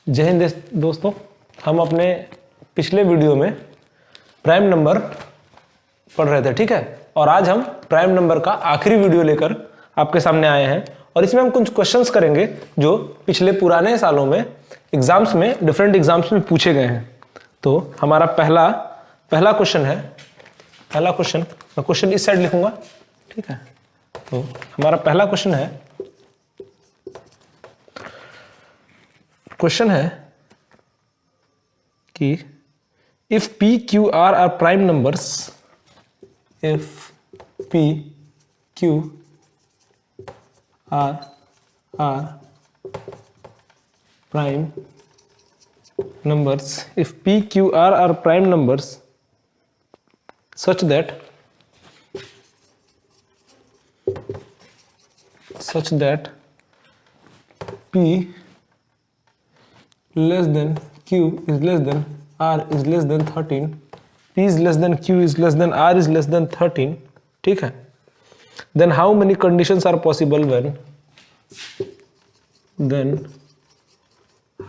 जय हिंद दोस्तों, हम अपने पिछले वीडियो में प्राइम नंबर पढ़ रहे थे, ठीक है। और आज हम प्राइम नंबर का आखिरी वीडियो लेकर आपके सामने आए हैं और इसमें हम कुछ क्वेश्चंस करेंगे जो पिछले पुराने सालों में एग्जाम्स में, डिफरेंट एग्जाम्स में पूछे गए हैं। तो हमारा पहला क्वेश्चन है, पहला क्वेश्चन, मैं क्वेश्चन इस साइड लिखूंगा, ठीक है। तो हमारा पहला क्वेश्चन है कि if p q r are prime numbers, if p q r are prime numbers, if p q r are prime numbers such that p less than q is less than r is less than 13, p is less than q is less than r is less than 13, ठीक है। then how many conditions are possible when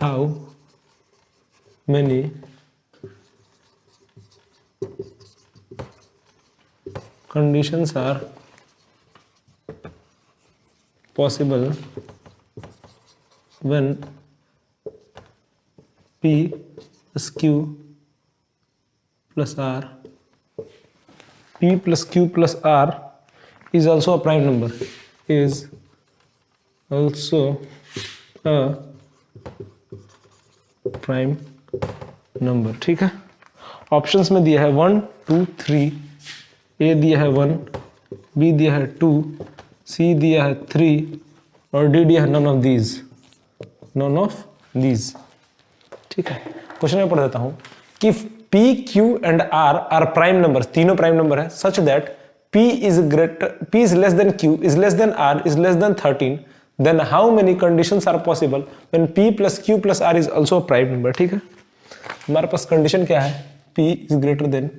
how many conditions are possible when p plus q plus r, p plus q plus r is also a prime number, is also a prime number, ठीक है। Options में दिया है 1 2 3, ए दिया है 1, B दिया है 2, सी दिया है 3 और डी दिया है none of these, ठीक है। क्वेश्चन में पढ़ देता हूं कि p q and r are prime number, तीनों प्राइम नंबर है, such that p is less than q is less than r is less than 13, then how many conditions are possible when p plus q plus r is also a prime number, ठीक है। हमारे पास condition क्या है, p is greater than,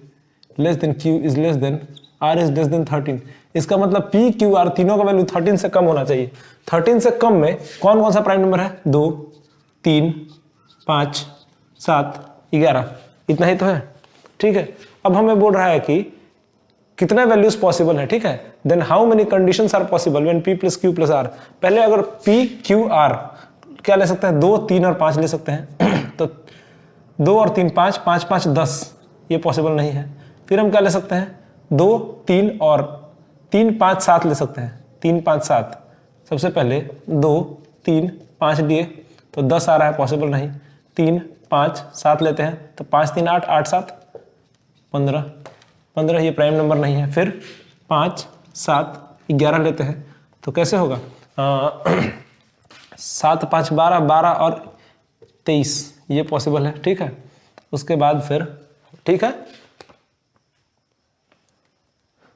less than, q is less than, r is less than 13। इसका मतलब p q r तीनों का value 13 से कम होना चाहिए। 13 से कम में कौन कौन सा प्राइम नंबर है, 2 3 5 7 11, इतना ही तो है, ठीक है। अब हमें बोल रहा है कि कितने वैल्यूज पॉसिबल है, ठीक है। Then how many conditions are possible when p plus q plus r। पहले अगर p q r क्या ले सकते हैं, 2 3 और 5 ले सकते हैं तो 2 और 3 5, 5 5 10, ये पॉसिबल नहीं है। फिर हम क्या ले सकते हैं, 2 3 और 3 5 7 ले सकते हैं, 3 5 7। सबसे पहले 2 3 5 लिए तो 10 आ रहा है, पॉसिबल नहीं। 3 5 7 लेते हैं तो 5 3 8, 8 7 15, ये प्राइम नंबर नहीं है। फिर 5 7 11 लेते हैं तो कैसे होगा, 7 5 12, 12 और 23, ये पॉसिबल है, ठीक है। उसके बाद फिर, ठीक है,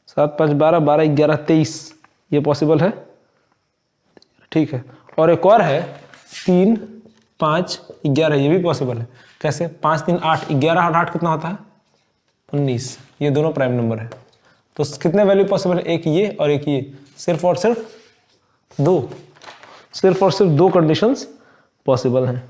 7 5 12, 12 11 23, ये पॉसिबल है, ठीक है। और एक और है 3 5 11, ये भी पॉसिबल है। कैसे, 5 3 8, 11 और 8 कितना होता है, 19, ये दोनों प्राइम नंबर है। तो कितने वैल्यू पॉसिबल है, एक ये और एक ये, सिर्फ और सिर्फ दो कंडीशंस पॉसिबल हैं।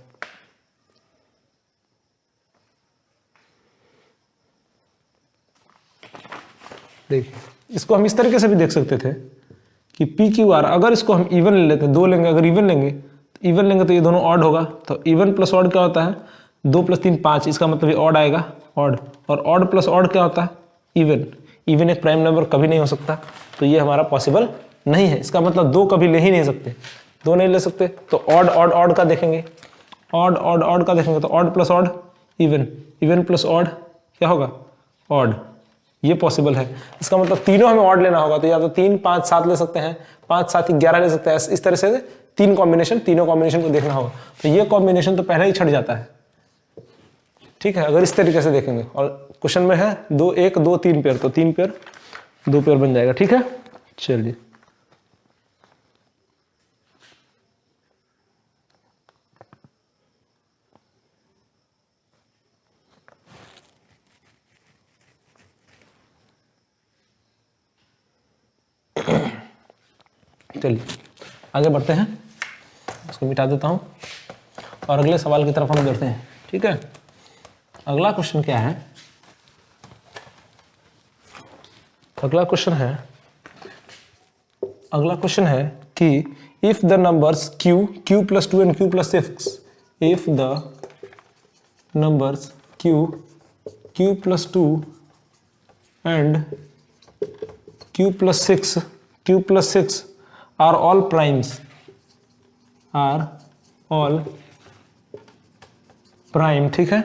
देखिए, इसको हम इस तरीके से भी देख सकते थे कि p q r, अगर इसको हम इवन ले लेते हैं, 2 लेंगे, अगर इवन लेंगे तो ये दोनों ऑड होगा। तो इवन प्लस ऑड क्या होता है, 2 + 3 5, इसका मतलब ये ऑड आएगा, ऑड। और ऑड प्लस ऑड क्या होता है, इवन एक प्राइम नंबर कभी नहीं हो सकता, तो ये हमारा पॉसिबल नहीं है। इसका मतलब 2 कभी ले ही नहीं सकते, 2 नहीं ले सकते। तो ऑड का देखेंगे, ऑड का देखेंगे तो odd plus odd even plus odd क्या होगा, ऑड, ये पॉसिबल है। इसका मतलब तीनों हमें ऑड लेना होगा, तो या तो 3 5 7 ले सकते हैं, 5 7 11 ले सकते हैं। इस तरह से तीनों कॉम्बिनेशन को देखना होगा। तो ये कॉम्बिनेशन तो पहले ही छट जाता है, ठीक है, अगर इस तरीके से देखेंगे। और क्वेश्चन में है 2 1 2 3 पेयर, तो 3 पेयर 2 पेयर बन जाएगा, ठीक है। चलिए, चलिए आगे बढ़ते हैं, इसको मिटा देता हूं। और अगले सवाल की तरफ हम बढ़ते हैं। ठीक है, अगला क्वेश्चन क्या है? अगला क्वेश्चन है कि if the numbers q plus 2 and q plus 6, if the numbers q plus 2 and q plus 6 are all primes, ठीक है,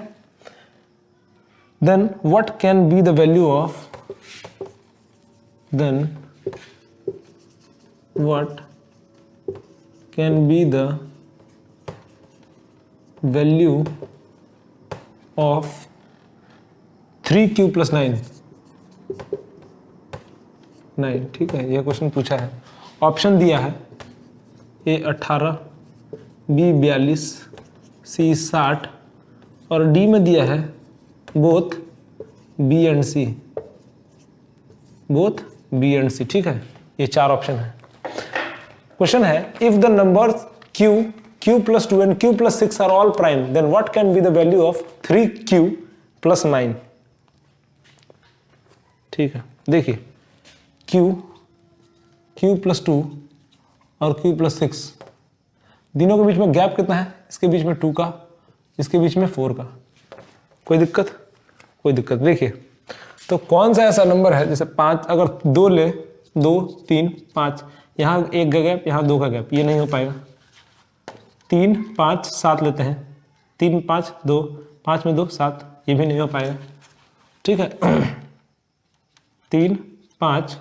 then what can be the value of of 3q plus 9? ठीक है, यह क्वेश्चन पूछा है। Option दिया है A 18, B 42, C 60 और डी में दिया है बोथ बी एंड सी, ठीक है, ये 4 ऑप्शन है। क्वेश्चन है if the number q plus 2 and q plus 6 are all prime then what can be the value of 3q plus 9? ठीक है, देखिए q प्लस 2 और q प्लस 6, तीनों के बीच में गैप कितना है? इसके बीच में 2 का, इसके बीच में 4 का। कोई दिक्कत? देखिए, तो कौन सा ऐसा नंबर है जैसे 5, अगर 2 ले, 2 3 5, यहाँ 1 का गैप, यहाँ 2 का गैप, ये नहीं हो पाएगा। 3 5 7 लेते हैं, 3 5 2, 5 में 2 7, ये भी नहीं हो पाएगा। ठीक है, 3 5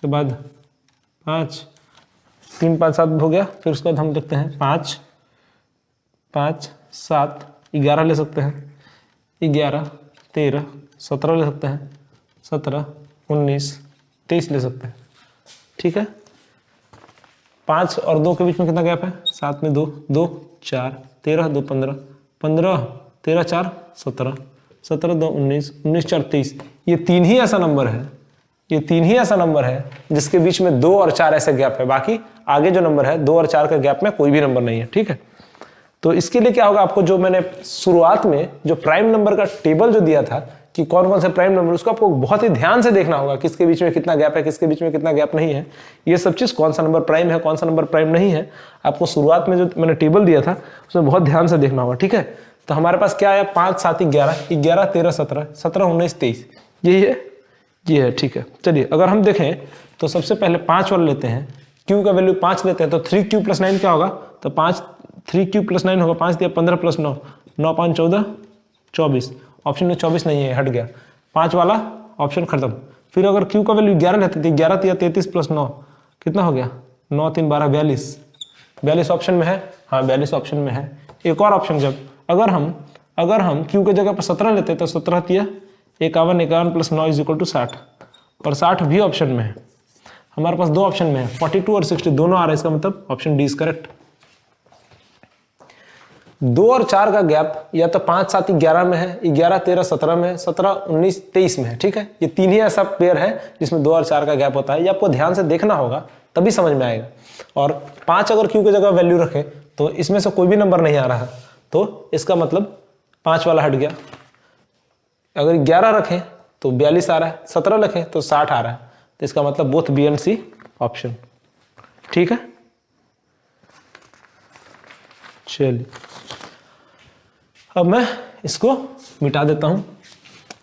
के बाद 5, 3 5 7 हो गया। फिर उसके बाद हम देखते हैं 5 5 7 11 ले सकते हैं, 11 13 17 ले सकते हैं, 17 19 23 ले सकते हैं। ठीक है, 5 और 2 के बीच में कितना गैप है? 7 में 2 2 4 13 2 15 15 13 4 17 17 2 19 19 4 23। ये 3 ही ऐसा नंबर है जिसके बीच में 2 और 4 ऐसे गैप है। बाकी आगे जो नंबर है 2 और 4 के गैप में कोई भी नंबर नहीं है। ठीक है, तो इसके लिए क्या होगा, आपको जो मैंने शुरुआत में जो प्राइम नंबर का टेबल जो दिया था कि कौन कौन से प्राइम नंबर, उसको आपको बहुत ही ध्यान से देखना होगा, किसके बीच में कितना गैप है, किसके बीच में कितना गैप नहीं है, ये सब चीज, कौन सा नंबर प्राइम है, कौन सा नंबर प्राइम नहीं है, आपको शुरुआत में जो मैंने टेबल दिया था उसमें बहुत ध्यान से देखना होगा। ठीक है, तो हमारे पास क्या आया? 5 7 11 11 13 17 17 19 23, ये है। ठीक है, चलिए अगर हम देखें तो सबसे पहले 5 वाला लेते हैं, q का वैल्यू 5 लेते हैं, तो 3q प्लस 9 क्या होगा? तो 3q प्लस 9 होगा, 5 दिया 15 प्लस 9 9 5 14 24। ऑप्शन में 24 नहीं है, हट गया, 5 वाला ऑप्शन खत्म। फिर अगर q का वैल्यू 11 लेते थे, 11 दिया 33 प्लस 9 कितना हो गया? 9 3 12 42, 42 ऑप्शन में है। हाँ, 42 ऑप्शन में है। एक और ऑप्शन, जब अगर हम q के जगह पर 17 लेते तो 17 दिया 51 51 प्लस 9 इज इक्वल टू 60, और 60 भी ऑप्शन में है। हमारे पास 2 ऑप्शन में है, 42 और 60 दोनों आ रहा है, इसका मतलब ऑप्शन डी इज करेक्ट। 2 और 4 का गैप या तो 5 7 11 में है, 11 13 17 में है, 17 19 23 में है। ठीक है, ये 3 ही ऐसा पेयर है जिसमें 2 और 4 का गैप होता है। ये आपको ध्यान से देखना होगा, तभी समझ में आएगा। और 5 अगर q की जगह वैल्यू रखें तो इसमें से कोई भी नंबर नहीं आ रहा, तो इसका मतलब 5 वाला हट गया। अगर 11 रखें तो 42 आ रहा है, 17 रखें तो 60 आ रहा है, तो इसका मतलब both B and C option. ठीक है, चलिए अब मैं इसको मिटा देता हूं,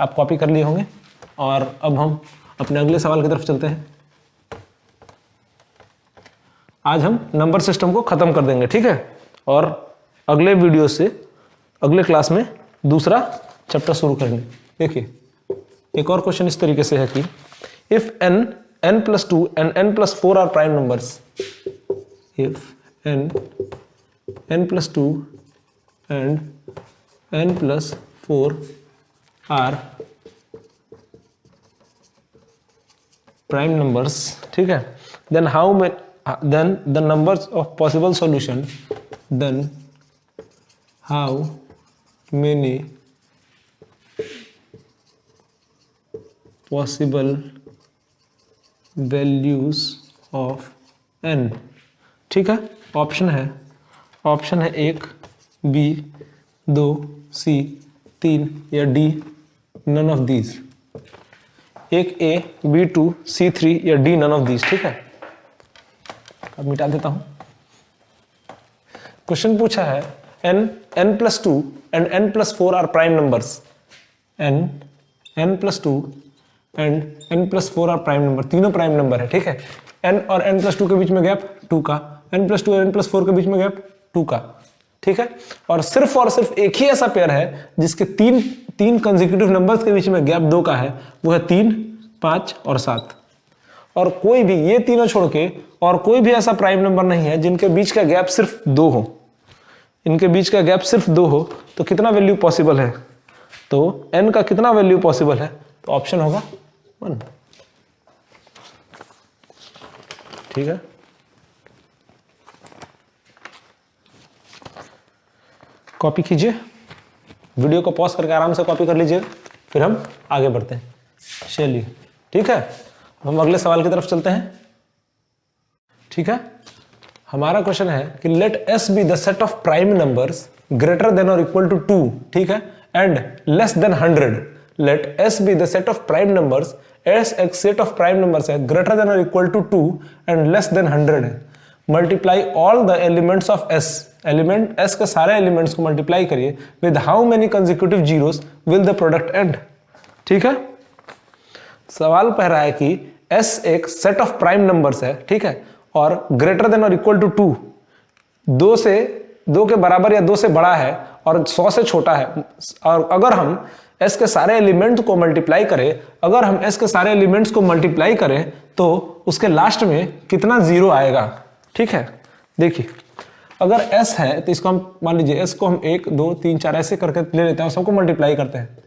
आप कॉपी कर लिए होंगे, और अब हम अपने अगले सवाल की तरफ चलते हैं। आज हम नंबर सिस्टम को खत्म कर देंगे। ठीक है, और अगले वीडियो से अगले क्लास में दूसरा चैप्टर शुरू करेंगे। देखिए, एक और क्वेश्चन इस तरीके से है कि if n plus 2 and n plus 4 are prime numbers, if n plus 2 and n plus 4 are prime numbers, ठीक है, then the numbers of possible solution, then how many possible values of n? ठीक है, option है 1 B 2, सी 3 या D none of these. एक ए, B2, C3 या D none of these. ठीक है, अब मिटा देता हूं। क्वेश्चन पूछा है n+2 and n+4 are prime numbers. n+2 and n+4 are prime number, तीनों प्राइम नंबर है। ठीक है, n और n+2 के बीच में गैप 2 का, n+2 और n+4 के बीच में गैप 2 का। ठीक है, और सिर्फ एक ही ऐसा पेयर है जिसके तीन कंसेक्यूटिव नंबर्स के बीच में गैप 2 का है, वो है 3, 5 और 7। और कोई भी, ये तीनों छोड़ के और कोई भी ऐसा प्राइम नंबर नहीं है जिनके बीच का गैप सिर्फ 2 हो। इनके बीच का गैप सिर्फ 2 हो तो कितना वैल्यू पॉसिबल है? तो n का कितना वैल्यू पॉसिबल है? तो ऑप्शन होगा 1। ठीक है, कॉपी कीजिए, वीडियो को पॉज करके आराम से कॉपी कर लीजिए, फिर हम आगे बढ़ते हैं। चलिए ठीक है, हम अगले सवाल की तरफ चलते हैं। ठीक है, हमारा क्वेश्चन है कि let s be the set of prime numbers greater than और इक्वल टू 2, ठीक है, and less than 100। Let s be the set of prime numbers, s एक सेट ऑफ प्राइम नंबर्स है, ग्रेटर देन और equal to 2 and less than 100 है। Multiply all the elements of s, element s के सारे elements को multiply करिए with how many consecutive zeros will the product and. ठीक है, सवाल कह रहा है कि s एक सेट ऑफ प्राइम नंबर्स है, ठीक है, और ग्रेटर देन और इक्वल टू 2, 2 के बराबर या 2 से बड़ा है और 100 से छोटा है। और अगर हम s के सारे एलिमेंट्स को मल्टीप्लाई करें, अगर हम s के सारे एलिमेंट्स को मल्टीप्लाई करें तो उसके लास्ट में कितना जीरो आएगा। ठीक है, देखिए अगर s है तो इसको हम मान लीजिए s को हम 1, 2, 3, 4 ऐसे करके ले लेते हैं और सबको मल्टीप्लाई करते हैं।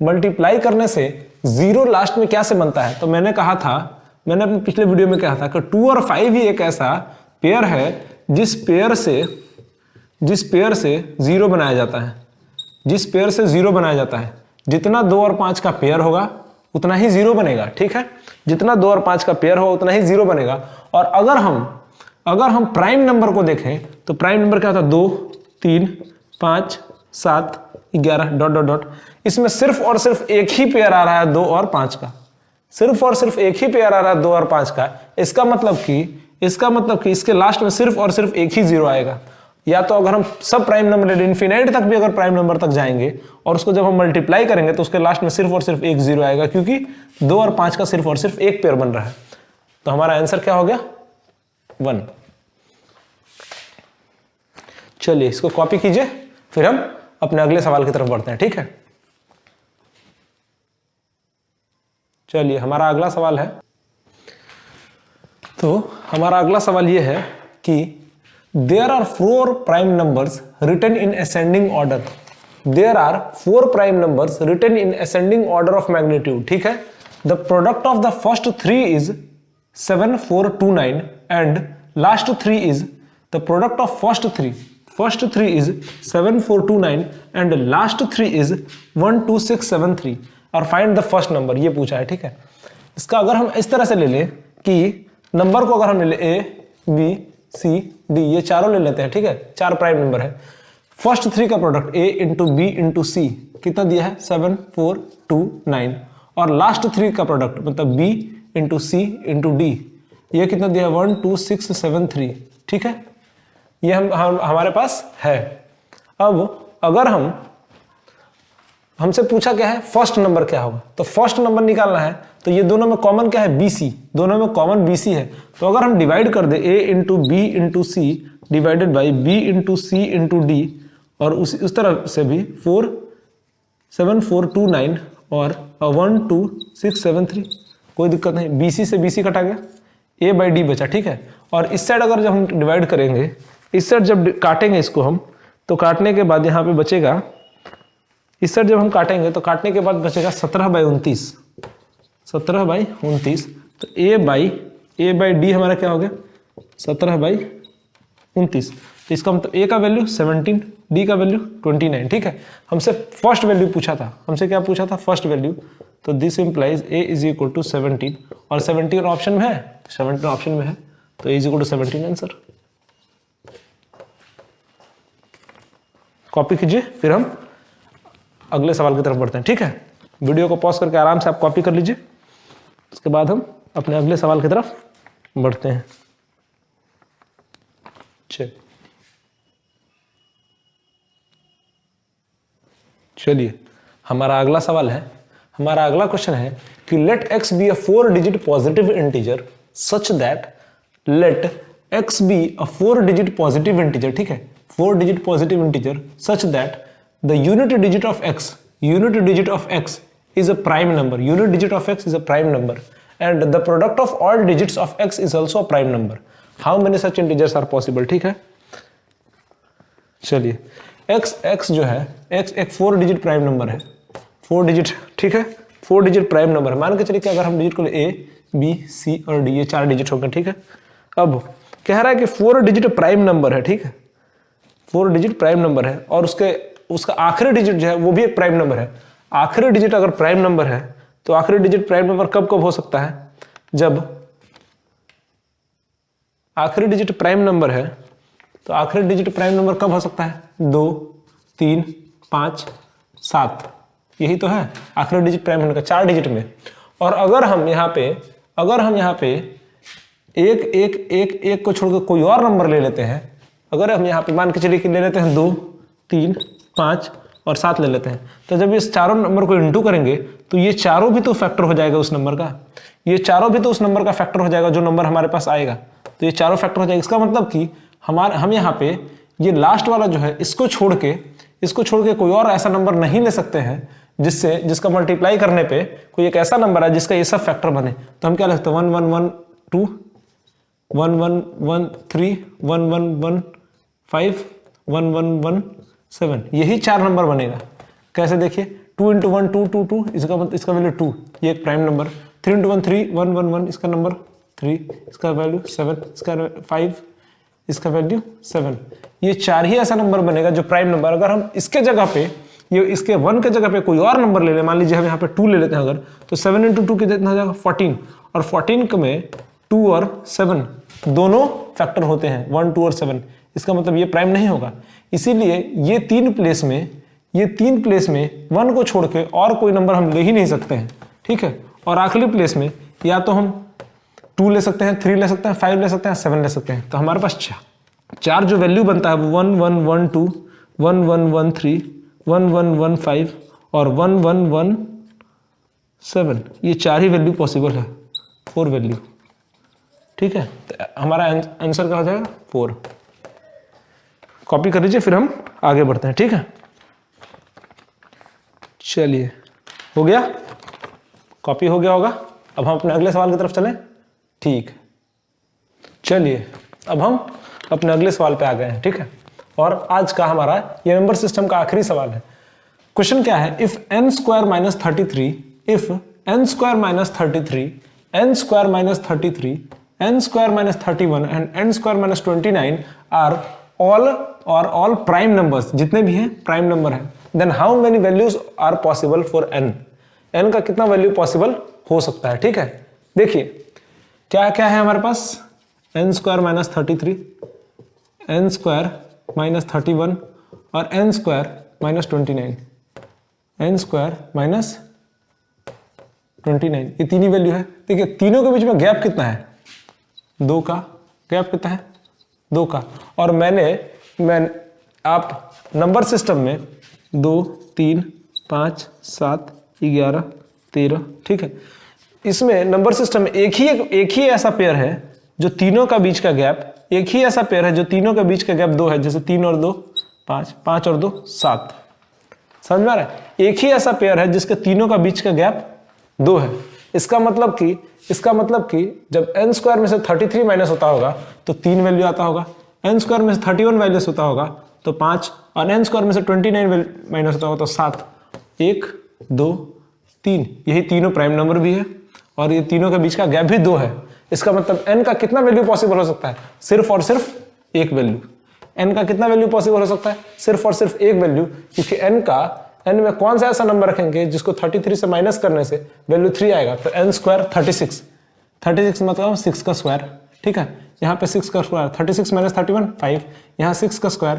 मल्टीप्लाई करने से जीरो लास्ट में क्या से बनता है? तो मैंने कहा था, मैंने अपने पिछले वीडियो में कहा था कि 2 और 5 ही एक ऐसा पेयर है जिस पेयर से जीरो बनाया जाता है, जिस पेयर से जीरो बनाया जाता है। जितना 2 और 5 का पेयर होगा उतना ही जीरो बनेगा। ठीक है, जितना 2 और 5 का पेयर होगा उतना ही जीरो बनेगा। और अगर हम प्राइम नंबर को देखें तो प्राइम नंबर क्या होता है? 2, 3, 5, 7, 11 डॉट डॉट डॉट। इसमें सिर्फ और सिर्फ एक ही पेयर आ रहा है 2 और 5 का, सिर्फ और सिर्फ एक ही पेयर आ रहा है 2 और 5 का। इसका मतलब कि इसके लास्ट में सिर्फ और सिर्फ एक ही जीरो आएगा। या तो अगर हम सब प्राइम नंबर इनफिनाइट तक भी अगर प्राइम नंबर तक जाएंगे और उसको जब हम मल्टीप्लाई करेंगे तो उसके लास्ट में सिर्फ और सिर्फ एक जीरो आएगा, क्योंकि 2 और 5 का सिर्फ और सिर्फ एक पेयर बन रहा है। तो हमारा आंसर क्या हो गया? 1। चलिए इसको कॉपी कीजिए, फिर हम अपने अगले सवाल की तरफ बढ़ते हैं। ठीक है, चलिए हमारा अगला सवाल है, तो हमारा अगला सवाल यह है कि there are 4 prime numbers written in ascending order. There are 4 prime numbers written in ascending order of magnitude. ठीक है, the product of the first 3 is 7, 4, 2, 9 and last 3 is the product of first 3 is 7, 4, 2, 9 and last 3 is 1, 2, 6, 7, 3 और find the first number, ये पूछा है। ठीक है, इसका अगर हम इस तरह से ले लें कि नंबर को अगर हम ले लें A, B, C, D, ये चारों ले लेते हैं। ठीक है, 4 प्राइम नंबर है। फर्स्ट 3 का product A into B into C कितना दिया है? 7, 4, 2, 9 और लास्ट 3 का प्रोडक्ट मतलब B into C into D ये कितना दिया है? 1, 2, 6, 7, 3। ठीक है, ये हम हमारे पास है। अब अगर हमसे पूछा क्या है? फर्स्ट नंबर क्या होगा, तो फर्स्ट नंबर निकालना है। तो ये दोनों में कॉमन क्या है? BC, दोनों में कॉमन BC है। तो अगर हम डिवाइड कर दे A into B into C divided by B into C into D और उस तरह से भी 4, 7, 4, 2, 9 और 1, 2, 6, 7, 3 कोई दिक्कत नहीं। BC से BC कटा गया, A बाई D बचा। ठीक है, और इस साइड अगर जब हम डिवाइड करेंगे, इस साइड जब काटेंगे इसको हम, तो काटने के बाद यहाँ पे बचेगा, इस साइड जब हम काटेंगे तो काटने के बाद बचेगा 17/29, 17/29। तो A बाई D हमारा क्या हो गया? 17/29। तो इसका मतलब A का वैल्यू 17, D का वैल्यू 29। ठीक है, हमसे फर्स्ट वैल्यू पूछा था, हमसे क्या पूछा था? First value. तो this implies A is equal to 17 और 17 ऑप्शन में है, 17 ऑप्शन में है, तो A is equal to 17 answer. Copy कीजिए, फिर हम अगले सवाल की तरफ बढ़ते हैं। ठीक है, वीडियो को पॉज करके आराम से आप कॉपी कर लीजिए, उसके बाद हम अपने अगले सवाल की तरफ बढ़ते हैं। चलिए, हमारा अगला सवाल है, हमारा अगला क्वेश्चन है कि let x be a 4 digit positive integer such that, let x be a 4 digit positive integer, ठीक है, 4 digit positive integer such that the unit digit of x, unit digit of x is a prime number, unit digit of x is a prime number and the product of all digits of x is also a prime number. How many such integers are possible? ठीक है, चलिए, x जो है, x एक 4 digit prime number है, 4 digit, ठीक है, 4 digit prime number है। मान के चलिए कि अगर हम डिजिट को ले a, b, c और d, ये 4 डिजिट हो गए। ठीक है, अब कह रहा है कि 4 डिजिट प्राइम नंबर है, ठीक है, 4 डिजिट प्राइम नंबर है और उसका आखिरी डिजिट जो है वो भी एक प्राइम नंबर है। आखिरी डिजिट अगर प्राइम नंबर है तो आखिरी डिजिट प्राइम नंबर कब कब हो सकता है? जब आखिरी डिजिट प्राइम नंबर है तो आखिरी डिजिट प्राइम नंबर कब हो सकता है? 2, 3, 5, 7, यही तो है आखिरी डिजिट प्राइम नंबर का, 4 डिजिट में। और अगर हम यहाँ पे एक को छोड़कर कोई और नंबर ले लेते हैं, अगर हम यहाँ पे मान के चलिए कि ले लेते हैं 2, 3, 5 और 7 ले लेते हैं, तो जब इस चारों नंबर को इंटू करेंगे तो ये चारों भी तो फैक्टर हो जाएगा उस नंबर का, ये चारों भी तो उस नंबर का फैक्टर हो जाएगा जो नंबर हमारे पास आएगा, तो ये चारों फैक्टर हो जाएगा। इसका मतलब कि हम यहाँ पे ये लास्ट वाला जो है इसको छोड़ के कोई और ऐसा नंबर नहीं ले सकते हैं जिसका मल्टीप्लाई करने पे कोई एक ऐसा नंबर है जिसका ये सब फैक्टर बने। तो हम क्या लिखते हैं? 1 1 1 2, 1 1 1 3, 1 1 1 5, 1 1 1 7, यही 4 नंबर बनेगा। कैसे? देखिए, 2 × 1 2 2 2, इसका वैल्यू 2, ये एक प्राइम नंबर। 3 × 1 3, 1 1 1, इसका नंबर 3, इसका वैल्यू 7, इसका 5, इसका वैल्यू 7। ये 4 ही ऐसा नंबर बनेगा जो प्राइम नंबर। अगर हम इसके जगह पे इसके 1 के जगह पे कोई और नंबर ले ले, मान लीजिए हम यहाँ पे 2 ले लेते हैं अगर, तो 7 × 2 कितना हो जाएगा? 14, और 14 में 2 और 7 दोनों फैक्टर होते हैं, 1 2 और 7। इसका मतलब ये प्राइम नहीं होगा। इसीलिए ये तीन प्लेस में 1 को छोड़ के और कोई नंबर हम ले ही नहीं सकते हैं, ठीक है। और आखिरी प्लेस में या तो हम 2 ले सकते हैं, 3 ले सकते हैं, 5 ले सकते हैं, 7 ले सकते हैं। तो हमारे पास 4 जो वैल्यू बनता है वो 1 1 1 2, 1 1 1 3, 1 1 1 5 और 1 1 1 7, ये 4 ही वैल्यू पॉसिबल है, 4 वैल्यू, ठीक है। तो हमारा आंसर क्या हो जाएगा? 4। कॉपी कर लीजिए, फिर हम आगे बढ़ते हैं, ठीक है। चलिए, हो गया, कॉपी हो गया होगा। अब हम अपने अगले सवाल की तरफ चलें, ठीक। चलिए, अब हम अपने अगले सवाल पे आ गए हैं, ठीक है। और आज का हमारा ये नंबर सिस्टम का आखिरी सवाल है। क्वेश्चन क्या है? If n² - 33, if n² - 33, n² - 33, n² - 31 and n² - 29 are all prime numbers, जितने भी हैं प्राइम नंबर हैं, then how many values are possible for n? n का कितना वैल्यू पॉसिबल हो सकता है, ठीक है। देखिए क्या क्या है हमारे पास, n² - 33, n² - 31 और n² - 29, n² - 29, ये तीन ही वैल्यू है। देखिए तीनों के बीच में गैप कितना है? 2 का गैप कितना है? 2 का। और आप नंबर सिस्टम में 2 3 5 7 11 13, ठीक है। इसमें नंबर सिस्टम में एक ही ऐसा पेयर है जो तीनों का बीच का गैप, एक ही ऐसा पेयर है जो तीनों का बीच का गैप 2 है, जैसे 3 और 2 5, 5 और 2 7, समझ में आ रहा है? एक ही ऐसा पेयर है जिसके तीनों का बीच का गैप 2 है। इसका मतलब कि जब n² में से 33 माइनस होता होगा तो 3 वैल्यू आता होगा, n² में से 31 माइनस होता होगा तो 5, और n² में से 29 माइनस होता होगा तो 7। 1 2 3, यही तीनों प्राइम नंबर भी है और ये तीनों के बीच का गैप भी 2 है। इसका मतलब n का कितना वैल्यू पॉसिबल हो सकता है? सिर्फ और सिर्फ एक वैल्यू। n का कितना वैल्यू पॉसिबल हो सकता है? सिर्फ और सिर्फ एक वैल्यू, क्योंकि n में कौन सा ऐसा नंबर रखेंगे जिसको 33 से माइनस करने से वैल्यू 3 आएगा? तो n² 36 मतलब 6 का स्क्वायर, ठीक है। यहाँ पे 6 का स्क्वायर 36 - 31 5, यहाँ 6 का स्क्वायर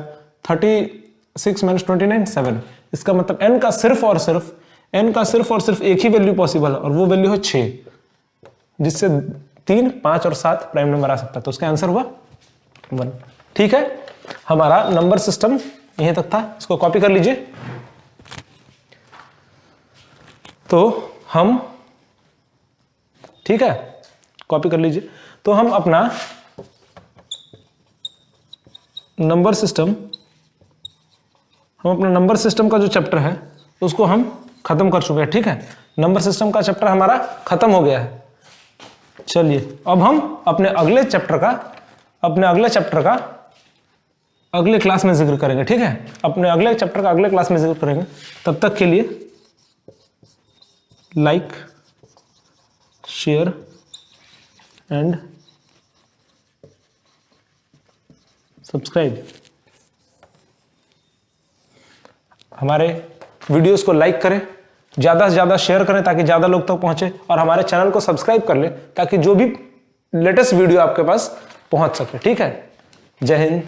6 - 29 7। इसका मतलब n का सिर्फ और सिर्फ एक ही वैल्यू पॉसिबल है और वो वैल्यू है 6, जिससे 3, 5 और 7 प्राइम नंबर आ सकता है। तो उसका आंसर हुआ 1। ठीक है, हमारा नंबर सिस्टम यहीं तक था, इसको कॉपी कर लीजिए। तो हम, ठीक है, कॉपी कर लीजिए। तो हम अपना नंबर सिस्टम का जो चैप्टर है उसको हम खत्म कर चुके हैं। ठीक है, नंबर सिस्टम का चैप्टर हमारा खत्म हो गया है। चलिए अब हम अपने अगले चैप्टर का अगले क्लास में जिक्र करेंगे। ठीक है, अपने अगले चैप्टर का अगले क्लास में जिक्र करेंगे। तब तक के लिए लाइक, शेयर एंड सब्सक्राइब। हमारे वीडियोस को लाइक करें, ज़्यादा से ज़्यादा शेयर करें ताकि ज़्यादा लोग तक पहुंचे, और हमारे चैनल को सब्सक्राइब कर लें ताकि जो भी लेटेस्ट वीडियो आपके पास पहुंच सके। ठीक है, जय हिंद।